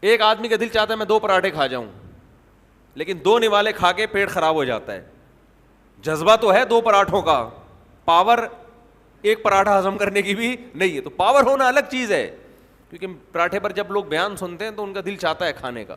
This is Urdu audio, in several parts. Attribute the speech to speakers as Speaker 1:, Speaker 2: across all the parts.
Speaker 1: ایک آدمی کا دل چاہتا ہے میں 2 پراٹھے کھا جاؤں, لیکن 2 نوالے کھا کے پیٹ خراب ہو جاتا ہے. جذبہ تو ہے 2 پراٹھوں کا, پاور ایک پراٹھا ہضم کرنے کی بھی نہیں ہے. تو پاور ہونا الگ چیز ہے, کیونکہ پراٹھے پر جب لوگ بیان سنتے ہیں تو ان کا دل چاہتا ہے کھانے کا.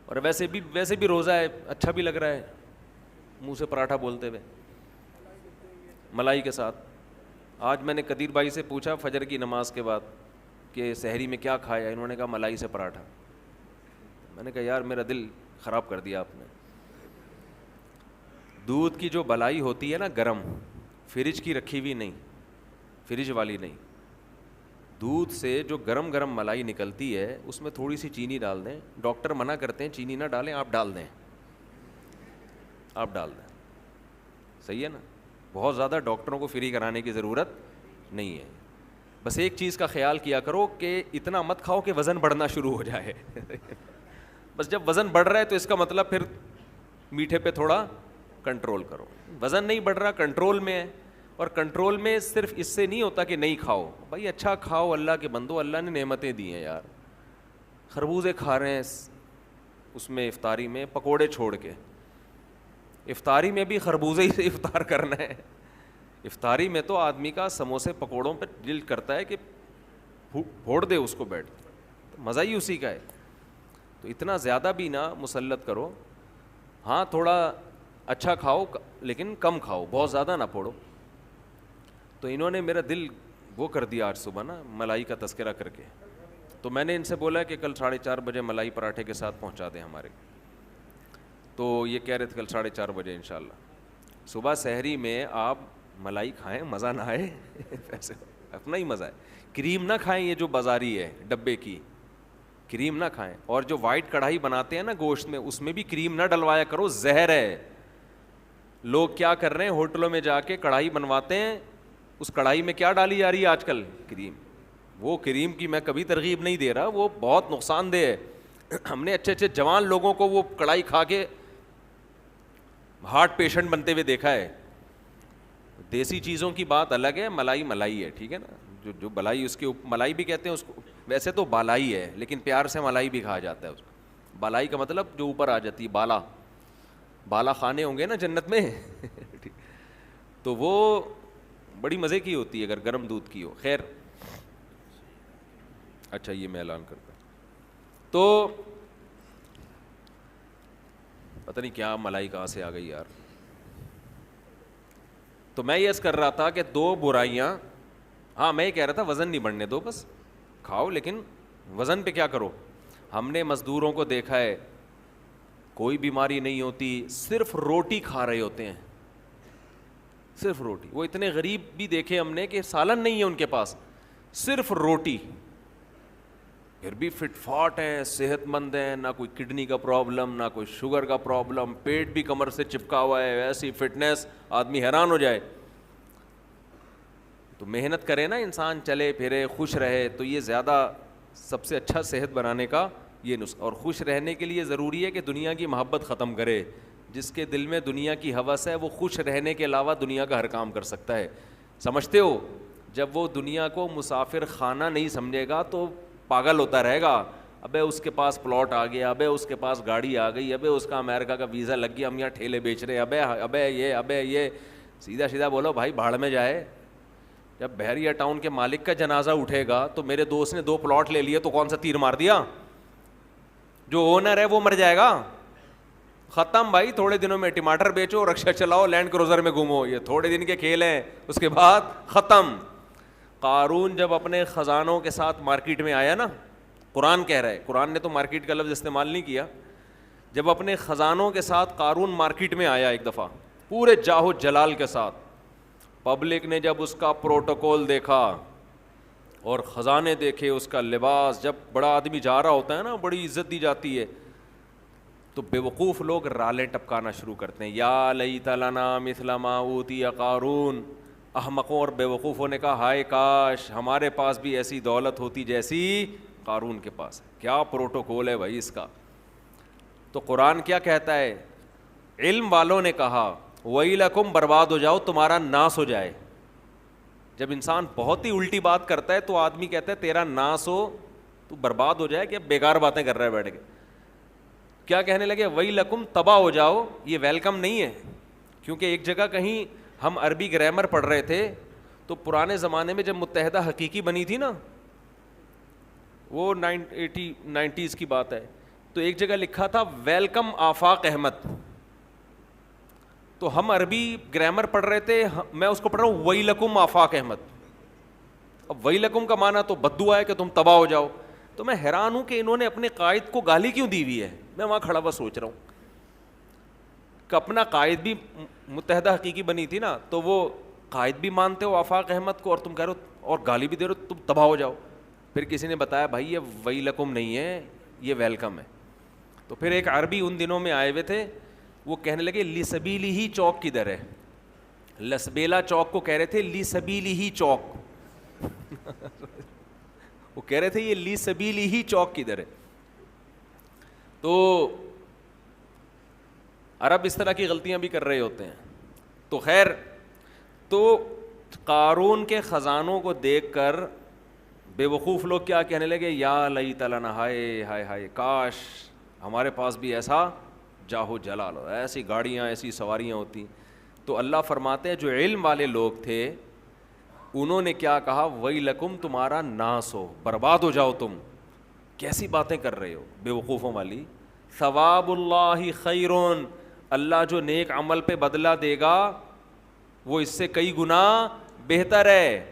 Speaker 1: اور ویسے بھی روزہ ہے, اچھا بھی لگ رہا ہے منہ سے پراٹھا بولتے ہوئے ملائی کے ساتھ. آج میں نے قدیر بھائی سے پوچھا فجر کی نماز کے بعد کہ سحری میں کیا کھایا, انہوں نے کہا ملائی سے پراٹھا. میں نے کہا یار میرا دل خراب کر دیا آپ نے. دودھ کی جو بلائی ہوتی ہے نا گرم, فریج کی رکھی ہوئی نہیں, فریج والی نہیں, دودھ سے جو گرم گرم ملائی نکلتی ہے اس میں تھوڑی سی چینی ڈال دیں. ڈاکٹر منع کرتے ہیں چینی نہ ڈالیں, آپ ڈال دیں, آپ ڈال دیں, صحیح ہے نا. بہت زیادہ ڈاکٹروں کو فری کرانے کی ضرورت نہیں ہے. بس ایک چیز کا خیال کیا کرو کہ اتنا مت کھاؤ کہ وزن بڑھنا شروع ہو جائے. بس جب وزن بڑھ رہا ہے تو اس کا مطلب پھر میٹھے پہ تھوڑا کنٹرول کرو. وزن نہیں بڑھ رہا, کنٹرول میں ہے. اور کنٹرول میں صرف اس سے نہیں ہوتا کہ نہیں کھاؤ, بھائی اچھا کھاؤ, اللہ کے بندو, اللہ نے نعمتیں دی ہیں یار. خربوزے کھا رہے ہیں اس میں افطاری میں, پکوڑے چھوڑ کے. افطاری میں بھی خربوزے ہی سے افطار کرنا ہے. افطاری میں تو آدمی کا سموسے پکوڑوں پہ دل کرتا ہے کہ پھوڑ دے اس کو بیٹھ, مزہ ہی اسی کا ہے. تو اتنا زیادہ بھی نہ مسلط کرو. ہاں تھوڑا اچھا کھاؤ لیکن کم کھاؤ, بہت زیادہ نہ پھوڑو. تو انہوں نے میرا دل وہ کر دیا آج صبح نا ملائی کا تذکرہ کر کے. تو میں نے ان سے بولا کہ کل 4:30 بجے ملائی پراٹھے کے ساتھ پہنچا دیں ہمارے. تو یہ کہہ رہے تھے کل 4:30 بجے انشاءاللہ. صبح سحری میں آپ ملائی کھائیں, مزہ نہ آئے ویسے اپنا ہی مزہ ہے. کریم نہ کھائیں, یہ جو بازاری ہے ڈبے کی کریم نہ کھائیں. اور جو وائٹ کڑھائی بناتے ہیں نا گوشت میں, اس میں بھی کریم نہ ڈلوایا کرو, زہر ہے. لوگ کیا کر رہے ہیں, ہوٹلوں میں جا کے کڑھائی بنواتے ہیں, اس کڑھائی میں کیا ڈالی جا رہی ہے آج کل, کریم. وہ کریم کی میں کبھی ترغیب نہیں دے رہا, وہ بہت نقصان دہ ہے. ہم نے اچھے اچھے جوان لوگوں کو وہ کڑھائی کھا کے ہارٹ پیشنٹ بنتے ہوئے دیکھا ہے. دیسی چیزوں کی بات الگ ہے, ملائی ملائی ہے, ٹھیک ہے نا. جو بلائی اس کے ملائی بھی کہتے ہیں اس کو, ویسے تو بالائی ہے لیکن پیار سے ملائی بھی کہا جاتا ہے اس کو. بالائی کا مطلب جو اوپر آ جاتی ہے, بالا, بالا خانے ہوں گے نا جنت میں تو وہ بڑی مزے کی ہوتی ہے اگر گرم دودھ کی ہو. خیر اچھا یہ میں اعلان کرتا ہوں. تو پتہ نہیں کیا ملائی کہاں سے آ گئی یار. تو میں یہ کر رہا تھا کہ 2 برائیاں, ہاں میں یہ کہہ رہا تھا وزن نہیں بڑھنے دو, بس کھاؤ لیکن وزن پہ کیا کرو. ہم نے مزدوروں کو دیکھا ہے کوئی بیماری نہیں ہوتی, صرف روٹی کھا رہے ہوتے ہیں, صرف روٹی. وہ اتنے غریب بھی دیکھے ہم نے کہ سالن نہیں ہے ان کے پاس, صرف روٹی, پھر بھی فٹ فاٹ ہیں, صحت مند ہیں, نہ کوئی کڈنی کا پرابلم, نہ کوئی شوگر کا پرابلم, پیٹ بھی کمر سے چپکا ہوا ہے, ایسی فٹنس آدمی حیران ہو جائے. تو محنت کرے نا انسان, چلے پھرے, خوش رہے, تو یہ زیادہ سب سے اچھا صحت بنانے کا یہ نسخہ. اور خوش رہنے کے لیے ضروری ہے کہ دنیا کی محبت ختم کرے. جس کے دل میں دنیا کی ہوس ہے وہ خوش رہنے کے علاوہ دنیا کا ہر کام کر سکتا ہے. سمجھتے ہو, جب وہ دنیا کو مسافر خانہ نہیں سمجھے گا تو پاگل ہوتا رہے گا. ابے اس کے پاس پلاٹ آ گیا, ابے اس کے پاس گاڑی آ گئی, ابے اس کا امریکہ کا ویزا لگ گیا, ہم یہاں ٹھیلے بیچ رہے ہیں, ابے یہ سیدھا سیدھا بولو بھائی بھاڑ میں جائے. جب بحریہ ٹاؤن کے مالک کا جنازہ اٹھے گا تو میرے دوست نے 2 پلاٹ لے لیے تو کون سا تیر مار دیا, جو اونر ہے وہ مر جائے گا, ختم بھائی. تھوڑے دنوں میں ٹماٹر بیچو, رکشا چلاؤ, لینڈ کروزر میں گھومو, یہ تھوڑے دن کے کھیل ہیں, اس کے بعد ختم. قارون جب اپنے خزانوں کے ساتھ مارکیٹ میں آیا نا, قرآن کہہ رہا ہے, قرآن نے تو مارکیٹ کا لفظ استعمال نہیں کیا, جب اپنے خزانوں کے ساتھ قارون مارکیٹ میں آیا ایک دفعہ پورے جاہ و جلال کے ساتھ, پبلک نے جب اس کا پروٹوکول دیکھا اور خزانے دیکھے, اس کا لباس, جب بڑا آدمی جا رہا ہوتا ہے نا بڑی عزت دی جاتی ہے, تو بے وقوف لوگ رالیں ٹپکانا شروع کرتے ہیں, یا لیت لنا مثل ما اوتی قارون. احمقوں اور بے وقوفوں نے کہا ہائے کاش ہمارے پاس بھی ایسی دولت ہوتی جیسی قارون کے پاس ہے. کیا پروٹوکول ہے بھائی اس کا. تو قرآن کیا کہتا ہے, علم والوں نے کہا ویلکم, برباد ہو جاؤ, تمہارا ناس ہو جائے. جب انسان بہت ہی الٹی بات کرتا ہے تو آدمی کہتا ہے تیرا ناس ہو, تو برباد ہو جائے کہ بیکار باتیں کر رہا ہے بیٹھ کے. کیا کہنے لگے؟ ویلکم، تباہ ہو جاؤ. یہ ویلکم نہیں ہے، کیونکہ ایک جگہ کہیں ہم عربی گرامر پڑھ رہے تھے تو پرانے زمانے میں جب متحدہ حقیقی بنی تھی نا، وہ 90s کی بات ہے، تو ایک جگہ لکھا تھا ویلکم آفاق احمد. تو ہم عربی گرامر پڑھ رہے تھے، میں اس کو پڑھ رہا ہوں ویلکم آفاق احمد. اب ویلکم کا معنی تو بددعا ہے کہ تم تباہ ہو جاؤ. تو میں حیران ہوں کہ انہوں نے اپنے قائد کو گالی کیوں دی ہوئی ہے. میں وہاں کھڑا ہوا سوچ رہا ہوں کہ اپنا قائد بھی متحدہ حقیقی بنی تھی نا، تو وہ قائد بھی مانتے ہو آفاق احمد کو، اور تم کہہ رہے ہو اور گالی بھی دے رہے ہو تم تباہ ہو جاؤ. پھر کسی نے بتایا بھائی یہ ویلکم نہیں ہے، یہ ویلکم ہے. تو پھر ایک عربی ان دنوں میں آئے ہوئے تھے، وہ کہنے لگے لی سبیلی ہی چوک کدھر ہے. لسبیلا چوک کو کہہ رہے تھے لی سبیلی ہی چوک. وہ کہہ رہے تھے یہ لی سبیلی ہی چوک کدھر ہے. تو عرب اس طرح کی غلطیاں بھی کر رہے ہوتے ہیں. تو خیر، تو قارون کے خزانوں کو دیکھ کر بے وقوف لوگ کیا کہنے لگے؟ یا لیت لنا، ہائے ہائے ہائے، کاش ہمارے پاس بھی ایسا جاہو جلال ہو، ایسی گاڑیاں، ایسی سواریاں ہوتی. تو اللہ فرماتے ہیں جو علم والے لوگ تھے انہوں نے کیا کہا؟ ویلکم، تمہارا ناس ہو، برباد ہو جاؤ تم، کیسی باتیں کر رہے ہو بے وقوفوں والی. ثواب اللہ خیرون، اللہ جو نیک عمل پہ بدلہ دے گا وہ اس سے کئی گنا بہتر ہے.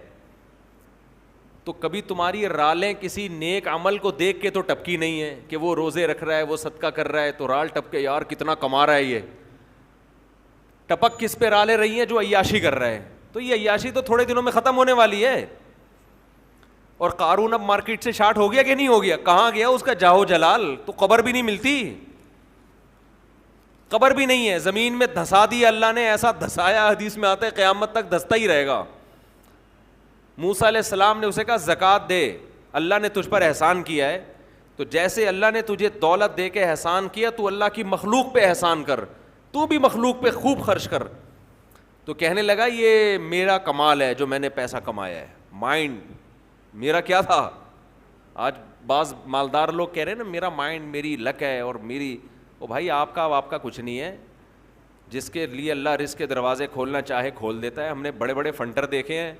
Speaker 1: تو کبھی تمہاری رالیں کسی نیک عمل کو دیکھ کے تو ٹپکی نہیں ہے کہ وہ روزے رکھ رہا ہے، وہ صدقہ کر رہا ہے تو رال ٹپکے یار کتنا کما رہا ہے. یہ ٹپک کس پہ رالیں رہی ہیں؟ جو عیاشی کر رہا ہے. تو یہ عیاشی تو تھوڑے دنوں میں ختم ہونے والی ہے. اور قارون اب مارکیٹ سے شارٹ ہو گیا کہ نہیں ہو گیا؟ کہاں گیا اس کا جاہو جلال؟ تو قبر بھی نہیں ملتی، قبر بھی نہیں ہے، زمین میں دھسا دیا اللہ نے، ایسا دھسایا حدیث میں آتا ہے قیامت تک دھستا ہی رہے گا. موسیٰ علیہ السلام نے اسے کہا زکوٰۃ دے، اللہ نے تجھ پر احسان کیا ہے، تو جیسے اللہ نے تجھے دولت دے کے احسان کیا تو اللہ کی مخلوق پہ احسان کر، تو بھی مخلوق پہ خوب خرچ کر. تو کہنے لگا یہ میرا کمال ہے جو میں نے پیسہ کمایا ہے، مائنڈ میرا کیا تھا. آج بعض مالدار لوگ کہہ رہے ہیں نا میرا مائنڈ، میری لک ہے اور میری، او بھائی آپ کا کچھ نہیں ہے. جس کے لیے اللہ رزق کے دروازے کھولنا چاہے کھول دیتا ہے. ہم نے بڑے بڑے فنٹر دیکھے ہیں،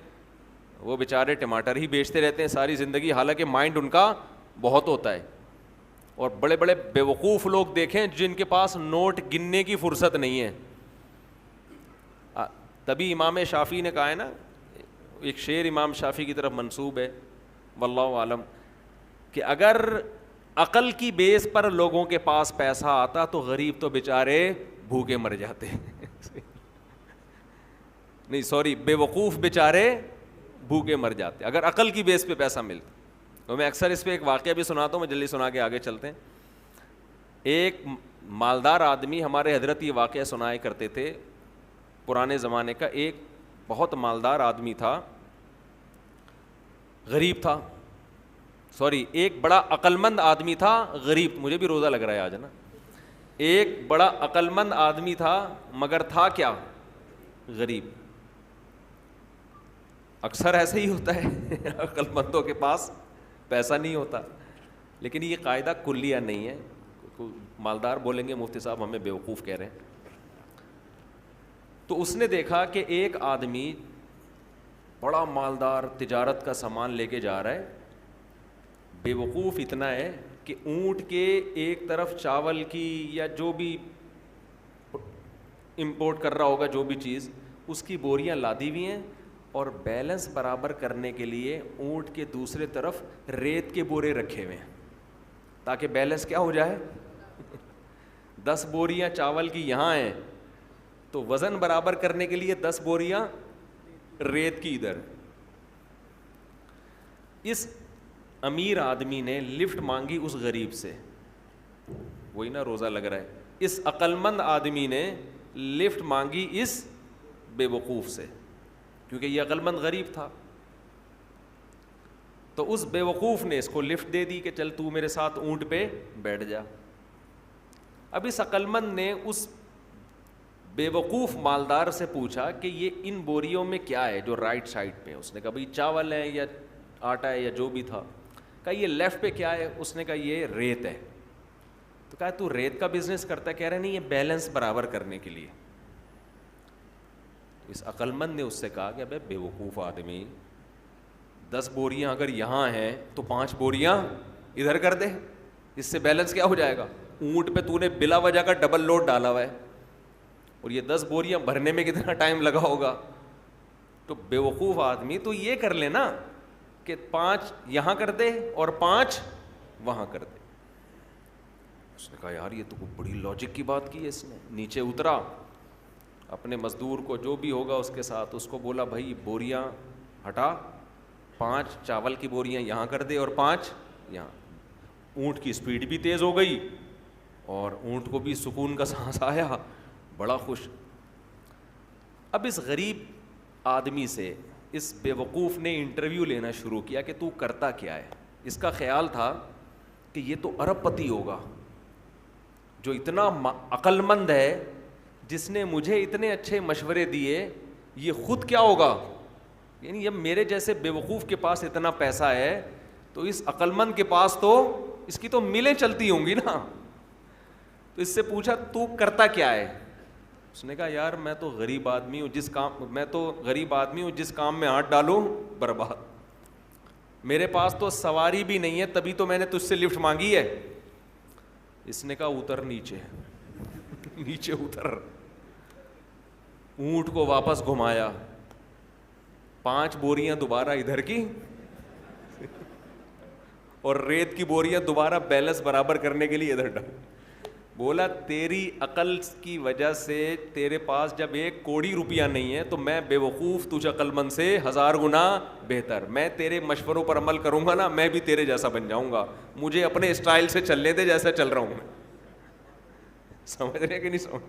Speaker 1: وہ بیچارے ٹماٹر ہی بیچتے رہتے ہیں ساری زندگی، حالانکہ مائنڈ ان کا بہت ہوتا ہے. اور بڑے بڑے بے وقوف لوگ دیکھیں جن کے پاس نوٹ گننے کی فرصت نہیں ہے. تبھی امام شافعی نے کہا ہے نا، ایک شعر امام شافعی کی طرف منسوب ہے واللہ عالم، کہ اگر عقل کی بیس پر لوگوں کے پاس پیسہ آتا تو غریب تو بیچارے بھوکے مر جاتے. نہیں سوری، بے وقوف بیچارے بھوکے مر جاتے اگر عقل کی بیس پہ پیسہ ملتا. تو میں اکثر اس پہ ایک واقعہ بھی سناتا ہوں، میں جلدی سنا کے آگے چلتے ہیں. ایک مالدار آدمی، ہمارے حضرت یہ واقعہ سنائے کرتے تھے پرانے زمانے کا. ایک بہت مالدار آدمی تھا، غریب تھا، سوری ایک بڑا عقل مند آدمی تھا غریب. مجھے بھی روزہ لگ رہا ہے آج نا. ایک بڑا عقل مند آدمی تھا مگر تھا کیا؟ غریب. اکثر ایسا ہی ہوتا ہے عقل مندوں کے پاس پیسہ نہیں ہوتا. لیکن یہ قاعدہ کلیہ نہیں ہے. مالدار بولیں گے مفتی صاحب ہمیں بیوقوف کہہ رہے ہیں. تو اس نے دیکھا کہ ایک آدمی بڑا مالدار تجارت کا سامان لے کے جا رہا ہے، بے وقوف اتنا ہے کہ اونٹ کے ایک طرف چاول کی یا جو بھی امپورٹ کر رہا ہوگا جو بھی چیز، اس کی بوریاں لادی ہوئی ہیں، اور بیلنس برابر کرنے کے لیے اونٹ کے دوسرے طرف ریت کے بورے رکھے ہوئے ہیں تاکہ بیلنس کیا ہو جائے. 10 بوریاں چاول کی یہاں ہیں تو وزن برابر کرنے کے لیے 10 بوریاں ریت کی ادھر. اس امیر آدمی نے لفٹ مانگی اس غریب سے، وہی نا روزہ لگ رہا ہے. اس عقل مند آدمی نے لفٹ مانگی اس بے وقوف سے، کیونکہ یہ عقل مند غریب تھا. تو اس بے وقوف نے اس کو لفٹ دے دی کہ چل تو میرے ساتھ اونٹ پہ بیٹھ جا. اب اس عقل مند نے اس بے وقوف مالدار سے پوچھا کہ یہ ان بوریوں میں کیا ہے جو رائٹ سائڈ پہ. اس نے کہا بھائی چاول ہے یا آٹا ہے یا جو بھی تھا. کہا یہ لیفٹ پہ کیا ہے؟ اس نے کہا یہ ریت ہے. تو کہا تو ریت کا بزنس کرتا ہے؟ کہہ رہا نہیں، یہ بیلنس برابر کرنے کے لیے. اس عقل مند نے اس سے کہا کہ ابے بے وقوف آدمی، 10 بوریاں اگر یہاں ہیں تو 5 بوریاں ادھر کر دے، اس سے بیلنس کیا ہو جائے گا؟ اونٹ پہ تو نے بلا وجہ کا ڈبل لوڈ ڈالا ہوا ہے، اور یہ 10 بوریاں بھرنے میں کتنا ٹائم لگا ہوگا. تو بے وقوف آدمی تو یہ کر لے نا کہ 5 یہاں کر دے اور 5 وہاں کر دے. اس نے کہا یار یہ تو بڑی لاجک کی بات کی ہے اس نے. نیچے اترا، اپنے مزدور کو جو بھی ہوگا اس کے ساتھ، اس کو بولا بھائی بوریاں ہٹا، 5 چاول کی بوریاں یہاں کر دے اور 5 یہاں. اونٹ کی سپیڈ بھی تیز ہو گئی اور اونٹ کو بھی سکون کا سانس آیا، بڑا خوش. اب اس غریب آدمی سے اس بے وقوف نے انٹرویو لینا شروع کیا کہ تو کرتا کیا ہے. اس کا خیال تھا کہ یہ تو ارب پتی ہوگا جو اتنا عقل مند ہے، جس نے مجھے اتنے اچھے مشورے دیے. یہ خود کیا ہوگا؟ یعنی جب میرے جیسے بے وقوف کے پاس اتنا پیسہ ہے تو اس عقل مند کے پاس تو اس کی تو ملیں چلتی ہوں گی نا. تو اس سے پوچھا تو کرتا کیا ہے؟ اس نے کہا یار میں تو غریب آدمی ہوں، جس کام میں ہاتھ ڈالوں برباد. میرے پاس تو سواری بھی نہیں ہے، تبھی تو میں نے تجھ سے لفٹ مانگی ہے. اس نے کہا اتر نیچے. نیچے اتر، اونٹ کو واپس گھمایا، 5 بوریاں دوبارہ ادھر کی اور ریت کی بوریاں دوبارہ بیلنس برابر کرنے کے لیے ادھر ڈال. بولا تیری عقل کی وجہ سے تیرے پاس جب 1 کوڑی روپیہ نہیں ہے تو میں بے وقوف تجھ عقل مند سے 1000 گنا بہتر. میں تیرے مشوروں پر عمل کروں گا نا، میں بھی تیرے جیسا بن جاؤں گا. مجھے اپنے اسٹائل سے چلنے دے جیسا چل رہا ہوں میں. سمجھ رہے کہ نہیں سمجھ؟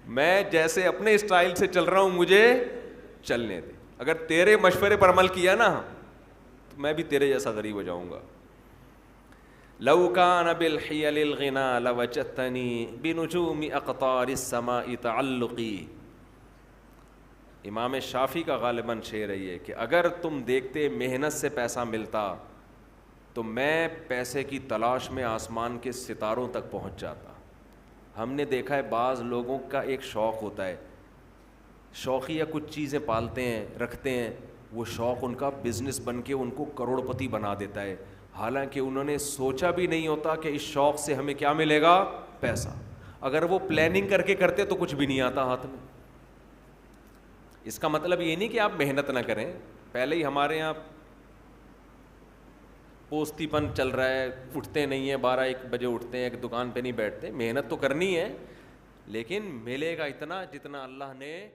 Speaker 1: میں جیسے اپنے اسٹائل سے چل رہا ہوں مجھے چلنے دے. اگر تیرے مشورے پر عمل کیا نا تو میں بھی تیرے جیسا غریب ہو جاؤں گا. لو کان بالحیل الغنا لوجدتنی بنجوم اقطار السماء تعلقی. امام شافعی کا غالباً شعر ہے کہ اگر تم دیکھتے محنت سے پیسہ ملتا تو میں پیسے کی تلاش میں آسمان کے ستاروں تک پہنچ جاتا. ہم نے دیکھا ہے بعض لوگوں کا ایک شوق ہوتا ہے، شوقیہ کچھ چیزیں پالتے ہیں رکھتے ہیں، وہ شوق ان کا بزنس بن کے ان کو کروڑ پتی بنا دیتا ہے، حالانکہ انہوں نے سوچا بھی نہیں ہوتا کہ اس شوق سے ہمیں کیا ملے گا؟ پیسہ. اگر وہ پلاننگ کر کے کرتے تو کچھ بھی نہیں آتا ہاتھ میں. اس کا مطلب یہ نہیں کہ آپ محنت نہ کریں. پہلے ہی ہمارے یہاں پوستی پن چل رہا ہے، اٹھتے نہیں ہیں، 12-1 بجے اٹھتے ہیں، ایک دکان پہ نہیں بیٹھتے. محنت تو کرنی ہے لیکن ملے گا اتنا جتنا اللہ نے